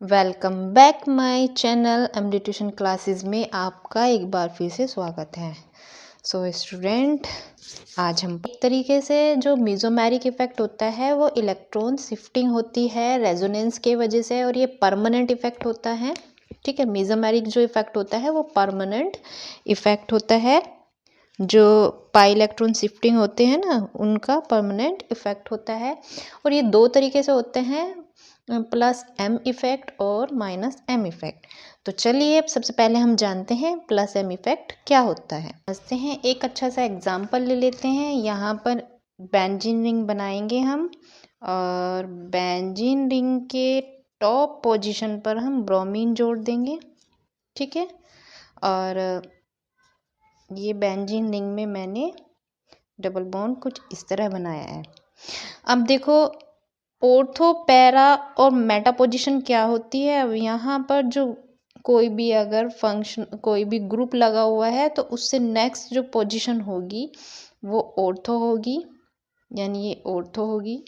Welcome back my channel MD tuition classes में आपका एक बार फिर से स्वागत है। सो स्टूडेंट, आज हम एक तरीके से जो मीजोमेरिक इफेक्ट होता है वो इलेक्ट्रॉन शिफ्टिंग होती है रेजोनेंस के वजह से, और ये परमानेंट इफेक्ट होता है। ठीक है, मीजोमेरिक जो इफेक्ट होता है वो परमानेंट इफेक्ट होता है। जो पाई इलेक्ट्रॉन शिफ्टिंग होते हैं ना, उनका परमानेंट इफेक्ट होता है। और ये दो तरीके से होते हैं, प्लस एम इफेक्ट और माइनस एम इफेक्ट। तो चलिए अब सबसे पहले हम जानते हैं प्लस एम इफेक्ट क्या होता है। समझते हैं, एक अच्छा सा एग्जांपल ले लेते हैं। यहाँ पर बेंजीन रिंग बनाएंगे हम, और बेंजीन रिंग के टॉप पोजीशन पर हम ब्रोमीन जोड़ देंगे। ठीक है, और ये बेंजीन रिंग में मैंने डबल बॉन्ड कुछ इस तरह बनाया है। अब देखो, ऑर्थो, पैरा और मेटा पोजीशन क्या होती है। अब यहाँ पर जो कोई भी अगर फंक्शन, कोई भी ग्रुप लगा हुआ है तो उससे नेक्स्ट जो पोजीशन होगी वो ऑर्थो होगी, यानी ये ऑर्थो होगी,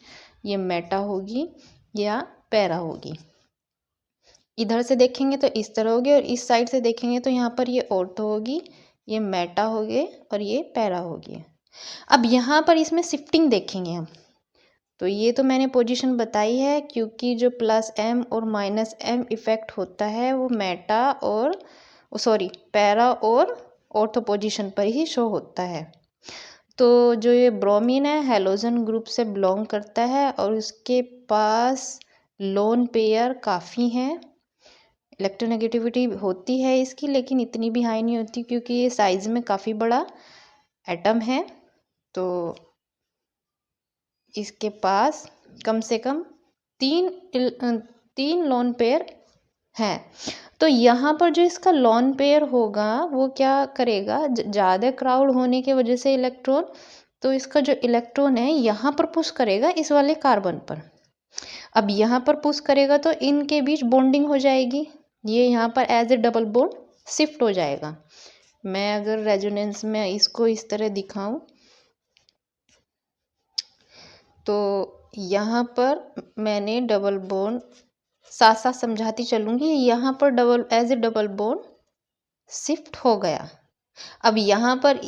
ये मेटा होगी या पैरा होगी। इधर से देखेंगे तो इस तरह होगी, और इस साइड से देखेंगे तो यहाँ पर ये ऑर्थो होगी, ये मेटा होगी और ये पैरा होगी। अब यहाँ पर इसमें शिफ्टिंग देखेंगे हम, तो ये तो मैंने पोजीशन बताई है, क्योंकि जो प्लस एम और माइनस एम इफेक्ट होता है वो मेटा और पैरा और ऑर्थो पोजीशन पर ही शो होता है। तो जो ये ब्रोमीन है हैलोजन ग्रुप से बिलोंग करता है, और उसके पास लोन पेयर काफ़ी हैं। इलेक्ट्रोनेगेटिविटी होती है इसकी, लेकिन इतनी भी हाई नहीं होती, क्योंकि ये साइज में काफ़ी बड़ा एटम है। तो इसके पास कम से कम तीन लोन पेयर हैं। तो यहाँ पर जो इसका लोन पेयर होगा वो क्या करेगा, ज़्यादा क्राउड होने की वजह से इलेक्ट्रॉन, तो इसका जो इलेक्ट्रॉन है यहाँ पर पुश करेगा इस वाले कार्बन पर। अब यहाँ पर पुश करेगा तो इनके बीच बॉन्डिंग हो जाएगी, ये यहाँ पर as a double bond shift हो जाएगा। मैं अगर रेजोनेंस में इसको इस तरह दिखाऊं तो यहाँ पर मैंने डबल बॉन्ड साथ साथ समझाती चलूँगी, यहाँ पर double as a double bond shift हो गया। अब यहाँ पर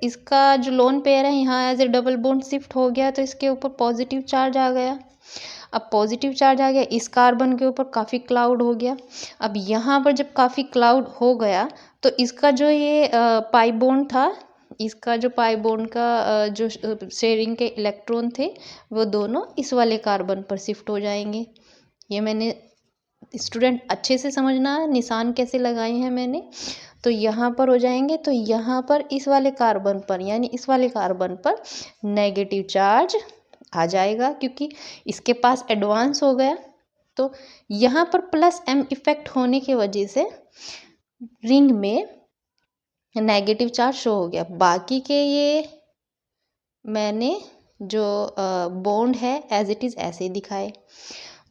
इसका जो लोन पेयर है यहाँ as a double bond shift हो गया, तो इसके ऊपर पॉजिटिव चार्ज आ गया। अब पॉजिटिव चार्ज आ गया, इस कार्बन के ऊपर काफ़ी क्लाउड हो गया। अब यहाँ पर जब काफ़ी क्लाउड हो गया तो इसका जो ये पाई बॉन्ड था, इसका जो पाई बॉन्ड का जो शेयरिंग के इलेक्ट्रॉन थे वो दोनों इस वाले कार्बन पर शिफ्ट हो जाएंगे। ये मैंने, स्टूडेंट अच्छे से समझना निशान कैसे लगाए हैं मैंने। तो यहाँ पर हो जाएंगे, तो यहाँ पर इस वाले कार्बन पर, यानी इस वाले कार्बन पर नेगेटिव चार्ज आ जाएगा, क्योंकि इसके पास एडवांस हो गया। तो यहाँ पर प्लस एम इफेक्ट होने की वजह से रिंग में नेगेटिव चार्ज शो हो गया। बाकी के ये मैंने जो बॉन्ड है एज इट इज़ ऐसे ही दिखाए।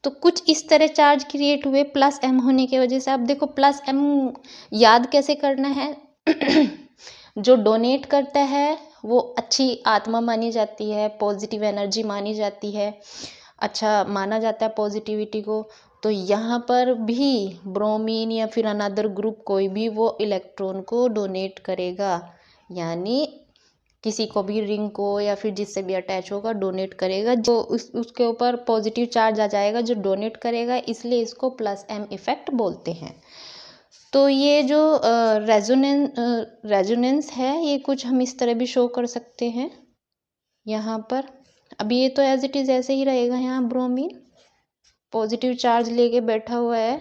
तो कुछ इस तरह चार्ज क्रिएट हुए प्लस एम होने की वजह से। अब देखो प्लस एम याद कैसे करना है जो डोनेट करता है वो अच्छी आत्मा मानी जाती है, पॉजिटिव एनर्जी मानी जाती है, अच्छा माना जाता है पॉजिटिविटी को। तो यहाँ पर भी ब्रोमीन या फिर अनदर ग्रुप कोई भी वो इलेक्ट्रॉन को डोनेट करेगा, यानी किसी को भी रिंग को या फिर जिससे भी अटैच होगा डोनेट करेगा, जो उसके ऊपर पॉजिटिव चार्ज आ जाएगा जो डोनेट करेगा, इसलिए इसको प्लस एम इफेक्ट बोलते हैं। तो ये जो रेजोनेंस है ये कुछ हम इस तरह भी शो कर सकते हैं यहाँ पर। अब ये तो एज इट इज़ ऐसे ही रहेगा, यहाँ ब्रोमीन पॉजिटिव चार्ज लेके बैठा हुआ है,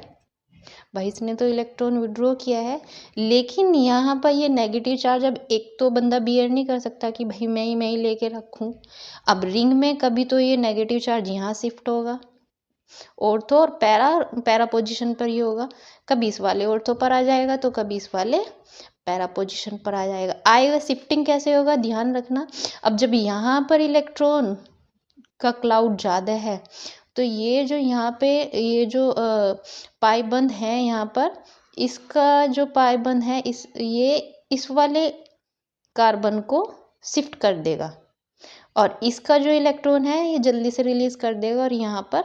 भाई इसने तो इलेक्ट्रॉन विड्रॉ किया है, लेकिन यहाँ पर ये नेगेटिव चार्ज अब एक तो बंदा बियर नहीं कर सकता कि भाई मैं ही लेके रखूँ। अब रिंग में कभी तो ये नेगेटिव चार्ज यहाँ शिफ्ट होगा, ऑर्थो और पैरा पोजीशन पर ही होगा, कभी इस वाले ऑर्थो पर आ जाएगा तो कभी इस वाले पैरा पोजीशन पर आ जाएगा। आएगा शिफ्टिंग कैसे होगा ध्यान रखना। अब जब यहाँ पर इलेक्ट्रॉन का क्लाउड ज़्यादा है तो ये जो यहाँ पे ये जो पाई बंद है यहाँ पर, इसका जो पाई बंद है ये इस वाले कार्बन को शिफ्ट कर देगा, और इसका जो इलेक्ट्रॉन है ये जल्दी से रिलीज़ कर देगा और यहाँ पर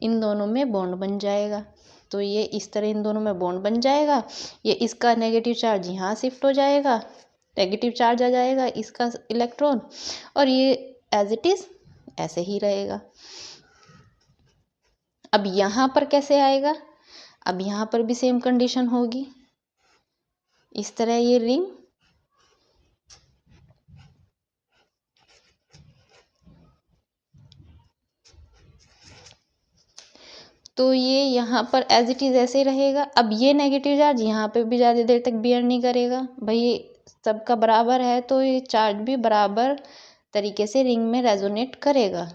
इन दोनों में बॉन्ड बन जाएगा। तो ये इस तरह इन दोनों में बॉन्ड बन जाएगा। ये इसका नेगेटिव चार्ज यहाँ शिफ्ट हो जाएगा, नेगेटिव चार्ज आ जाएगा इसका इलेक्ट्रॉन, और ये एज इट इज़ ऐसे ही रहेगा। अब यहाँ पर कैसे आएगा? अब यहाँ पर भी सेम कंडीशन होगी। इस तरह ये रिंग तो ये यहाँ पर एज इट इज़ ऐसे ही रहेगा। अब ये नेगेटिव चार्ज यहाँ पे भी ज़्यादा देर तक बियर नहीं करेगा। भाई सबका बराबर है तो ये चार्ज भी बराबर तरीके से रिंग में रेजोनेट करेगा।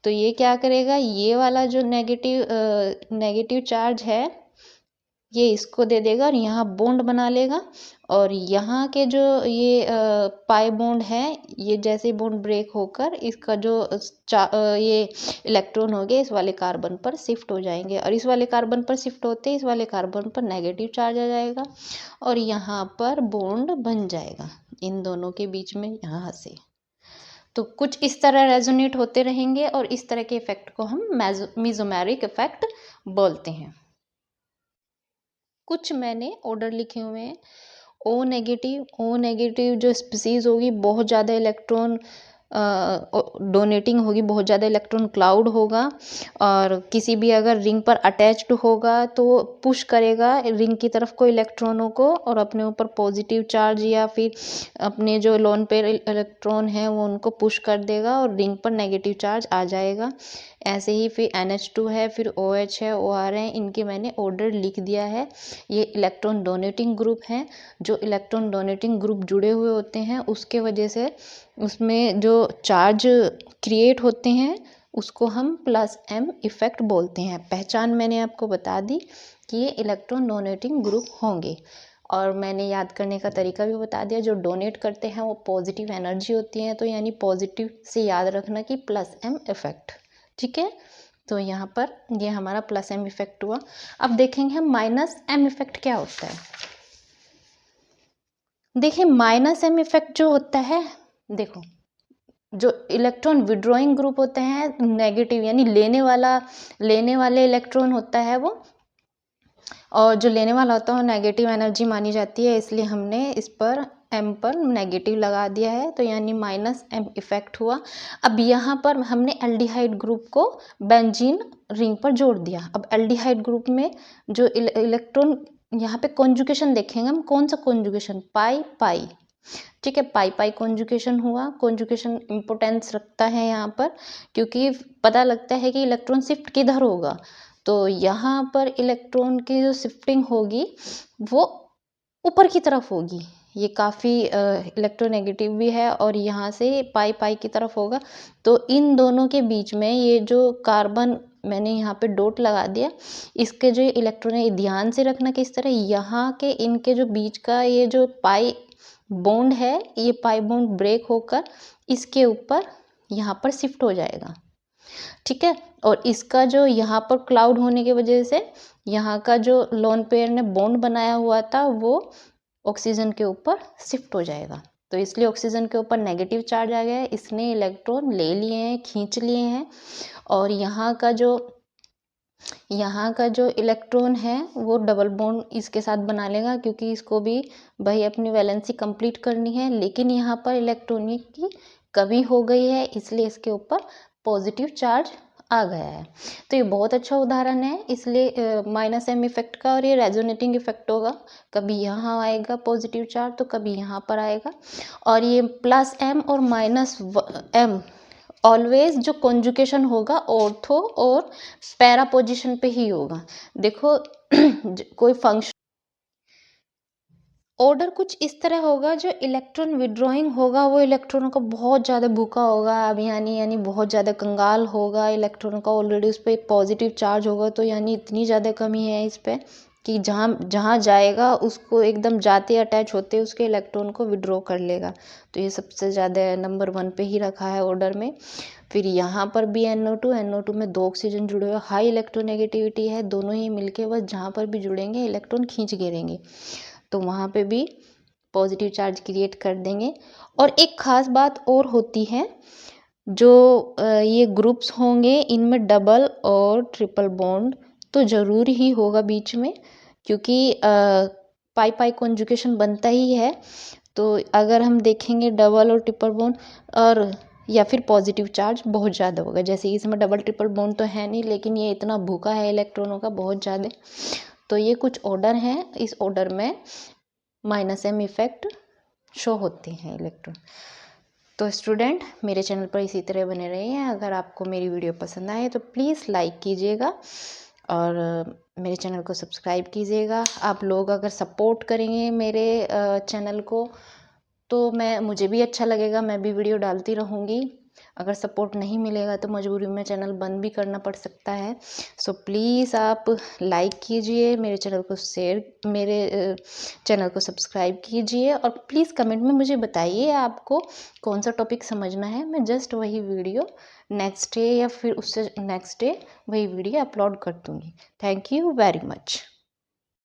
तो ये क्या करेगा, ये वाला जो नेगेटिव चार्ज है ये इसको दे देगा और यहाँ बॉन्ड बना लेगा, और यहाँ के जो ये पाई बॉन्ड है ये जैसे बॉन्ड ब्रेक होकर इसका जो ये इलेक्ट्रॉन हो गए इस वाले कार्बन पर शिफ्ट हो जाएंगे, और इस वाले कार्बन पर शिफ्ट होते इस वाले कार्बन पर नेगेटिव चार्ज आ जाएगा और यहाँ पर बॉन्ड बन जाएगा इन दोनों के बीच में यहाँ से। तो कुछ इस तरह रेजोनेट होते रहेंगे और इस तरह के इफेक्ट को हम मेसोमेरिक इफेक्ट बोलते हैं। कुछ मैंने ऑर्डर लिखे हुए हैं। ओ नेगेटिव जो स्पीसीज होगी बहुत ज़्यादा इलेक्ट्रॉन डोनेटिंग होगी, बहुत ज़्यादा इलेक्ट्रॉन क्लाउड होगा, और किसी भी अगर रिंग पर अटैच्ड होगा तो पुश करेगा रिंग की तरफ को इलेक्ट्रॉनों को और अपने ऊपर पॉजिटिव चार्ज या फिर अपने जो लोन पेयर इलेक्ट्रॉन है वो उनको पुश कर देगा और रिंग पर नेगेटिव चार्ज आ जाएगा। ऐसे ही फिर NH2 है, फिर OH है, OR है, इनके मैंने ऑर्डर लिख दिया है। ये इलेक्ट्रॉन डोनेटिंग ग्रुप हैं। जो इलेक्ट्रॉन डोनेटिंग ग्रुप जुड़े हुए होते हैं उसके वजह से उसमें जो चार्ज क्रिएट होते हैं उसको हम +m इफ़ेक्ट बोलते हैं। पहचान मैंने आपको बता दी कि ये इलेक्ट्रॉन डोनेटिंग ग्रुप होंगे, और मैंने याद करने का तरीका भी बता दिया। जो डोनेट करते हैं वो पॉजिटिव एनर्जी होती है, तो यानी पॉजिटिव से याद रखना कि +m इफ़ेक्ट, ठीक है। तो यहाँ पर ये हमारा +m इफ़ेक्ट हुआ। अब देखेंगे हम -m इफ़ेक्ट क्या होता है। देखिए -m इफ़ेक्ट जो होता है, देखो जो इलेक्ट्रॉन विड्रॉइंग ग्रुप होते हैं नेगेटिव यानी लेने वाले इलेक्ट्रॉन होता है वो, और जो लेने वाला होता है वो नेगेटिव एनर्जी मानी जाती है, इसलिए हमने इस पर m पर नेगेटिव लगा दिया है, तो यानी -m इफ़ेक्ट हुआ। अब यहाँ पर हमने एल्डिहाइड ग्रुप को बेंजीन रिंग पर जोड़ दिया। अब एल्डिहाइड ग्रुप में जो इलेक्ट्रॉन यहाँ पे कॉन्जुगेशन देखेंगे हम, कौन सा कॉन्जुगेशन, पाई पाई, ठीक है, पाई पाई कॉन्जुगेशन हुआ। कॉन्जुगेशन इम्पोर्टेंस रखता है यहाँ पर, क्योंकि पता लगता है कि इलेक्ट्रॉन शिफ्ट किधर होगा। तो यहाँ पर इलेक्ट्रॉन की जो शिफ्टिंग होगी वो ऊपर की तरफ होगी। ये काफ़ी इलेक्ट्रोनेगेटिव भी है, और यहाँ से पाई पाई की तरफ होगा। तो इन दोनों के बीच में ये जो कार्बन मैंने यहाँ पे डॉट लगा दिया, इसके जो इलेक्ट्रॉन है ध्यान से रखना कि इस तरह यहाँ के इनके जो बीच का ये जो पाई बॉन्ड है ये पाई बॉन्ड ब्रेक होकर इसके ऊपर यहाँ पर शिफ्ट हो जाएगा, ठीक है। और इसका जो यहाँ पर क्लाउड होने की वजह से यहाँ का जो लोन पेयर ने बॉन्ड बनाया हुआ था वो ऑक्सीजन के ऊपर शिफ्ट हो जाएगा। तो इसलिए ऑक्सीजन के ऊपर नेगेटिव चार्ज आ गया है, इसने इलेक्ट्रॉन ले लिए हैं, खींच लिए हैं, और यहाँ का जो इलेक्ट्रॉन है वो डबल बॉन्ड इसके साथ बना लेगा, क्योंकि इसको भी भाई अपनी वैलेंसी कंप्लीट करनी है। लेकिन यहाँ पर इलेक्ट्रॉन की कमी हो गई है, इसलिए इसके ऊपर पॉजिटिव चार्ज आ गया है। तो ये बहुत अच्छा उदाहरण है, इसलिए -m इफ़ेक्ट का, और ये रेजोनेटिंग इफ़ेक्ट होगा। कभी यहाँ आएगा पॉजिटिव चार्ज तो कभी यहाँ पर आएगा, और ये +m और -m ऑलवेज जो कॉन्जुगेशन होगा ऑर्थो और पैरा पोजीशन पे ही होगा। देखो कोई फंक्शन ऑर्डर कुछ इस तरह होगा, जो इलेक्ट्रॉन विड्रॉइंग होगा वो इलेक्ट्रॉनों का बहुत ज़्यादा भूखा होगा, अब यानी बहुत ज़्यादा कंगाल होगा, इलेक्ट्रॉनों का ऑलरेडी उस पर एक पॉजिटिव चार्ज होगा, तो यानी इतनी ज़्यादा कमी है इस पर कि जहाँ जाएगा उसको एकदम जाते अटैच होते उसके इलेक्ट्रॉन को विड्रॉ कर लेगा। तो ये सबसे ज़्यादा नंबर 1 पे ही रखा है ऑर्डर में। फिर यहाँ पर भी NO2 में 2 ऑक्सीजन जुड़े हुए, हाई इलेक्ट्रोनेगेटिविटी है, दोनों ही मिलके बस जहाँ पर भी जुड़ेंगे इलेक्ट्रॉन खींच गिरेंगे। तो वहाँ पे भी पॉजिटिव चार्ज क्रिएट कर देंगे। और एक ख़ास बात और होती है, जो ये ग्रुप्स होंगे इनमें डबल और ट्रिपल बॉन्ड तो ज़रूर ही होगा बीच में, क्योंकि पाई पाई कॉन्जुगेशन बनता ही है। तो अगर हम देखेंगे डबल और ट्रिपल बॉन्ड और या फिर पॉजिटिव चार्ज बहुत ज़्यादा होगा, जैसे इसमें डबल ट्रिपल बॉन्ड तो है नहीं, लेकिन ये इतना भूखा है इलेक्ट्रॉनों का बहुत ज़्यादा। तो ये कुछ ऑर्डर हैं, इस ऑर्डर में -m इफेक्ट शो होते हैं इलेक्ट्रॉन। तो स्टूडेंट मेरे चैनल पर इसी तरह बने रहिए। अगर आपको मेरी वीडियो पसंद आए तो प्लीज़ लाइक कीजिएगा और मेरे चैनल को सब्सक्राइब कीजिएगा। आप लोग अगर सपोर्ट करेंगे मेरे चैनल को तो मुझे भी अच्छा लगेगा, मैं भी वीडियो डालती रहूँगी। अगर सपोर्ट नहीं मिलेगा तो मजबूरी में चैनल बंद भी करना पड़ सकता है। सो प्लीज़ आप लाइक कीजिए, मेरे चैनल को सब्सक्राइब कीजिए और प्लीज़ कमेंट में मुझे बताइए आपको कौन सा टॉपिक समझना है। मैं जस्ट वही वीडियो नेक्स्ट डे या फिर उससे नेक्स्ट डे वही वीडियो अपलोड कर दूँगी। Thank you very much.